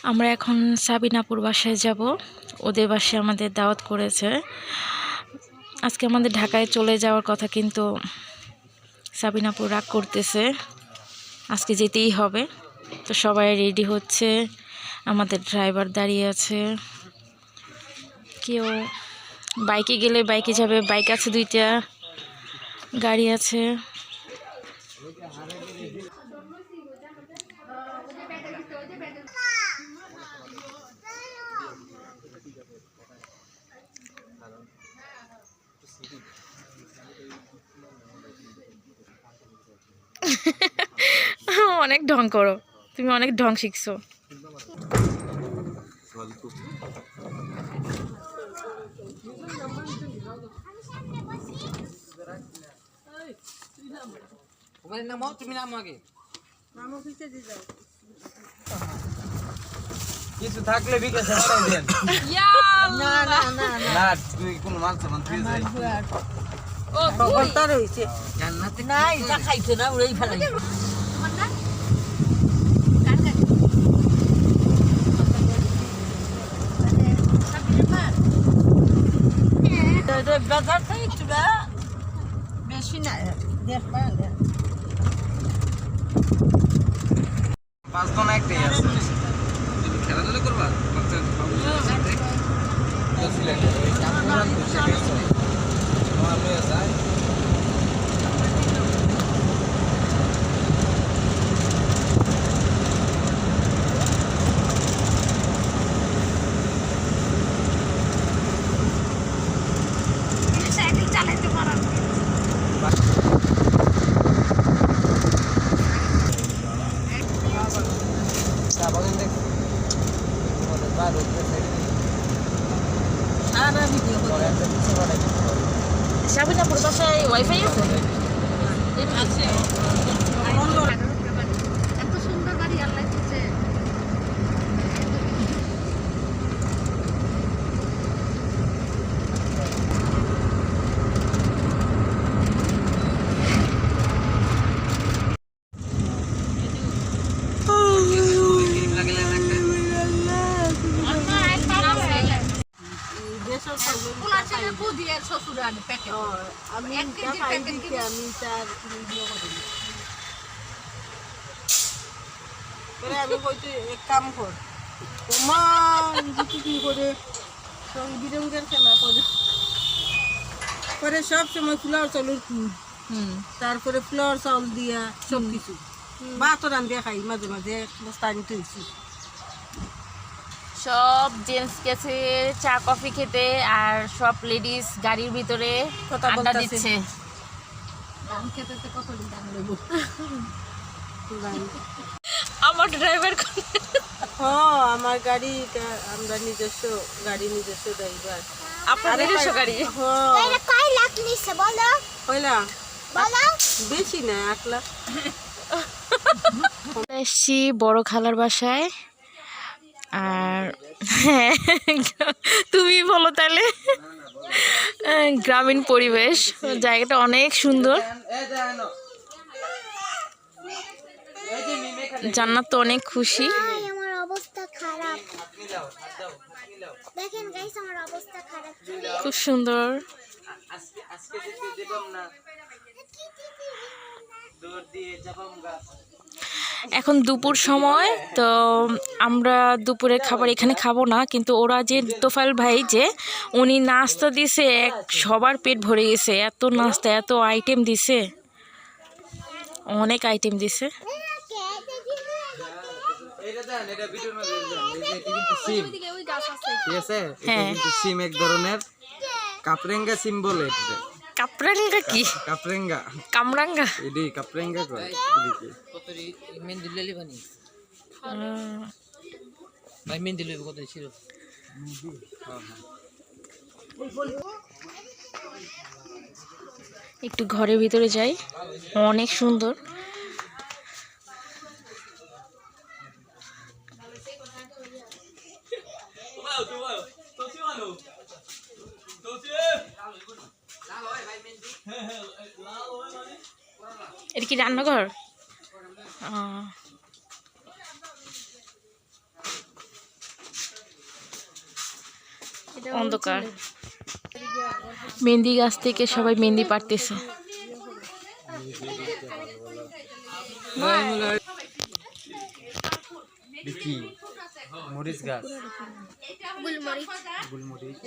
আমরা এখন সাবিনাপুর বাসায় যাব। ওদের বাসায় আমাদের দাওয়াত করেছে। আজকে আমাদের ঢাকায় চলে যাওয়ার কথা, কিন্তু সাবিনাপুর রাগ করতেছে, আজকে যেতেই হবে। তো সবাই রেডি হচ্ছে, আমাদের ড্রাইভার দাঁড়িয়ে আছে। কেউ বাইকে গেলে বাইকে যাবে, বাইক আছে, দুইটা গাড়ি আছে। অনেক ঢং করো তুমি, অনেক ঢং শিখছো। কিছু থাকলে বিকাশে পাঠাই দেন। না না না না তুই কোন মাল সামান তুই যাই ও কখন তার হইছে জান্নাতে নাই যা খাইছো না ওই ফেলাই তোমার না কার কার সাবির মার তো বাজার থেকে চুলা বেশি না দেখবা পাঁচ জন একটাই আছে। খেলাধুলা করবা চালাইতে পারা সাবিনাপুর বাসায় ওয়াইফাই আছে? এত সুন্দর বাড়ি আল্লাহ দিয়েছে। আমি কইতে এক কাম কর করে বিরঙ্গের খেলা করে সব সময় ফ্লাওয়ার চাউলের তারপরে ফ্লাওয়ার চাউল দিয়া সব কিছু ভাতও রান্ধিয়া খাই, মাঝে মাঝে বস্তা আনতে হয়েছি। সব জেন্টস গেছে চা কফি খেতে, আর সব লেডিস গাড়ির ভিতরে আড্ডা দিচ্ছে। আমার ড্রাইভার আমার গাড়িটা আমরা নিজস্ব গাড়ি, নিজস্ব ড্রাইভার। আপনার নিজস্ব গাড়ি? কয় লাখ নিছে বলো? কয়লা বলো বেশি না, 8 লাখ। এসছি বড় খালার বাসায়। আর হ্যাঁ, তুমি বলো তাহলে। গ্রামীণ পরিবেশ, জায়গাটা অনেক সুন্দর। জান্নাত তো অনেক খুশি। আমার অবস্থা খারাপ, দেখেন গাইস আমার অবস্থা খারাপ। খুব সুন্দর। এখন দুপুর সময়, তো আমরা দুপুরের খাবার এখানে খাবো না, কিন্তু ওরা যে তোফাইল ভাই যে উনি নাস্তা দিছে, সবার পেট ভরে গেছে। এত নাস্তা, এত আইটেম দিছে, অনেক আইটেম দিছে। সিম এক ধরনের কাপরেঙ্গা সিম বলে। কাপরাঙ্গা কি? কাপরেঙ্গা কামরাঙ্গা এডি কাপরেঙ্গা কয় এদিকে কতরি মেন দিল্লি বানি ভাই মেন দিল্লি কত ছিল। একটু ঘরের ভিতরে যাই, অনেক সুন্দর। এটা কি রান্নাঘর? অন্ধকার। মেহেন্দি গাছ থেকে সবাই মেহেন্দি পাড়তেছে। দেখি মরিচ গাছ, গুলমরিচ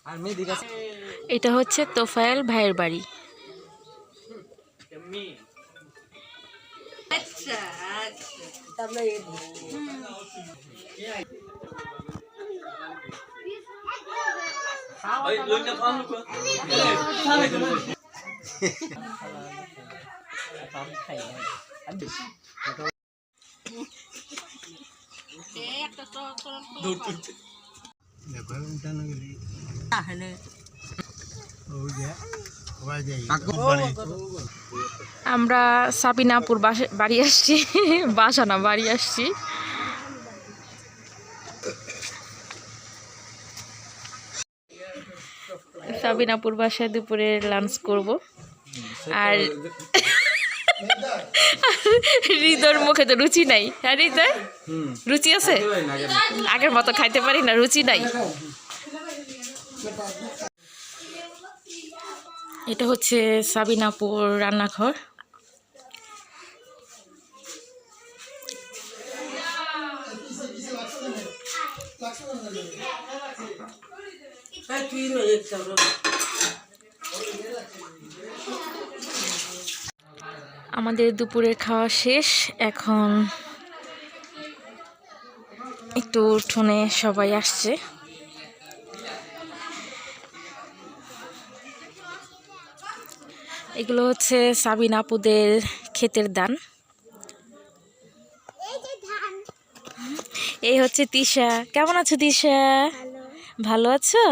আর মেহেদি গাছ। এটা হচ্ছে তোফায়েল ভাইয়ের বাড়ি। আমরা সাবিনাপুর বাড়ি আসছি, বাসা না বাড়ি আসছি। সাবিনাপুর বাসায় দুপুরে লাঞ্চ করব। আর হৃদয়ের মুখে তো রুচি নাই। হ্যাঁ হৃদয়, রুচি আছে? আগের মতো খাইতে পারি না, রুচি নাই। এটা হচ্ছে সাবিনাপুর রান্নাঘর। আমাদের দুপুরের খাওয়া শেষ, এখন একটু উঠোনে সবাই আসছে। এগুলো হচ্ছে সাবিনা আপুদের ক্ষেতের ধান। এই হচ্ছে তিশা। কেমন আছো তিশা? ভালো আছো?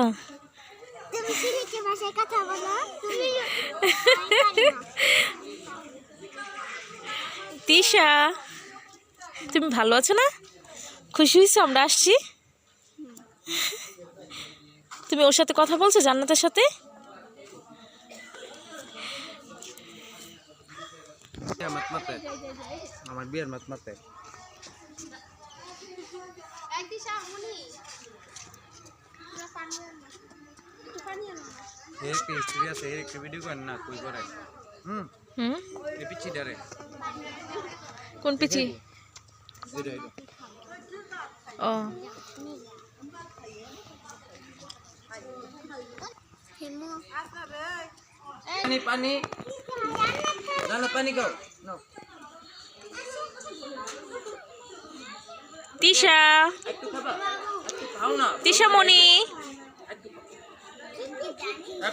তিশা, তুমি ভালো আছো না? খুশি হয়েছো আমরা আসছি? তুমি ওর সাথে কথা বলছো, জান্নাতের সাথে? আমার বিয়ের মাত মাতে ভিডিও করেন না কই করে। পিছি ডারে কোন পিছি? ও পানি পানি না পানি খাও। তিশা, খাও না তিশা মনি,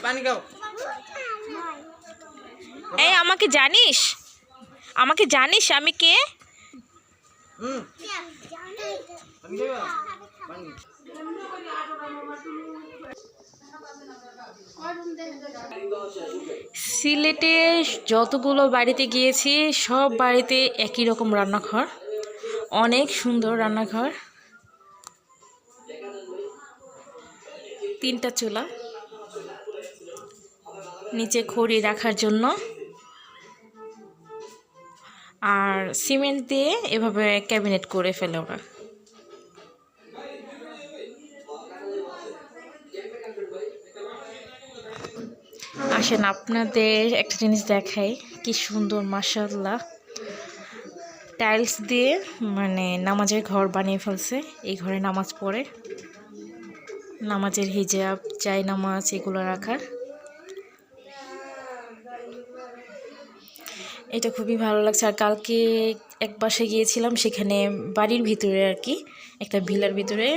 পানি খাও। এই আমাকে জানিস? আমাকে জানিস আমি কে? পানি খাও পানি। সিলেটে যতগুলো বাড়িতে গিয়েছি সব বাড়িতে একই রকম রান্নাঘর, অনেক সুন্দর রান্নাঘর। 3টা চুলা, নিচে খড়ি রাখার জন্য, আর সিমেন্ট দিয়ে এভাবে ক্যাবিনেট করে ফেলে ওরা। আসেন আপনাদের একটা জিনিস দেখাই, কি সুন্দর মাশাআল্লাহ। টাইলস দিয়ে মানে নামাজের ঘর বানিয়ে ফেলছে। এই ঘরে নামাজ পড়ে, নামাজের হিজাব, চাই নামাজ এগুলো রাখার। এটা খুবই ভালো লাগছে। আর কালকে এক বাসায় গিয়েছিলাম, সেখানে বাড়ির ভিতরে আর কি একটা ভিলার ভিতরে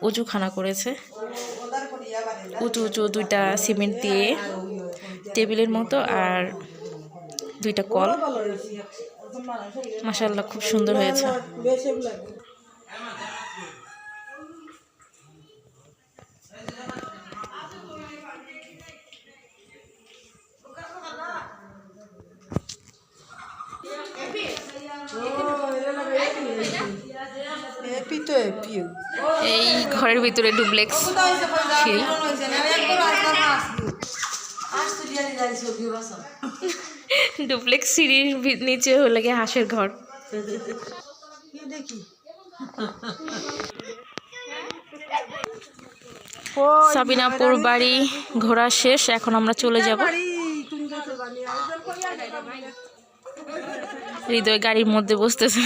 অজুখানা করেছে, উঁচু উঁচু 2টা সিমেন্ট দিয়ে টেবিলের মতো, আর 2টা কল। মাশাআল্লাহ খুব সুন্দর হয়েছে। এই ঘরের ভিতরে ডুপ্লেক্স সিঁড়ি। ডুপ্লেক্স সিঁড়ির নিচে হলে গিয়ে হাঁসের ঘর। সাবিনাপুর বাড়ি ঘোরা শেষ, এখন আমরা চলে যাব। হৃদয় গাড়ির মধ্যে বসতেছে।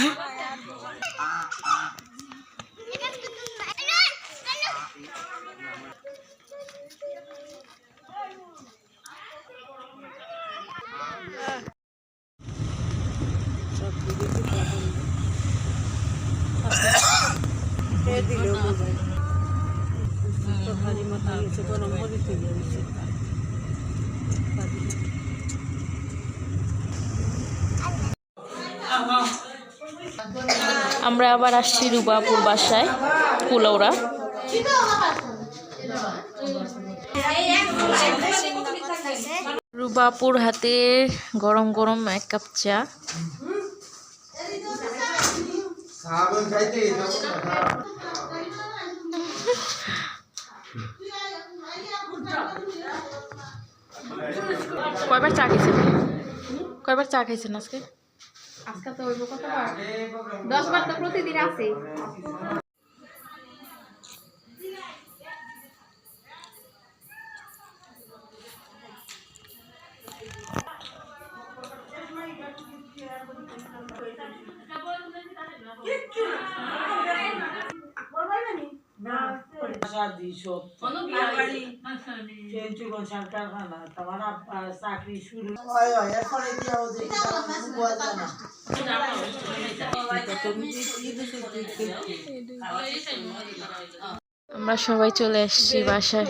আমরা আবার আসছি রুবাপুর বাসায়, কুলাউড়া। রুবাপুর হাতে গরম গরম 1 কাপ চা। কয়বার চা খাইছেন? কয়বার চা খাইছেন আজকে? আজকে তো হইব কতবার? 10 বার তো প্রতিদিন আছে। চাকরি শুরু আমরা সবাই চলে এসেছি বাসায়।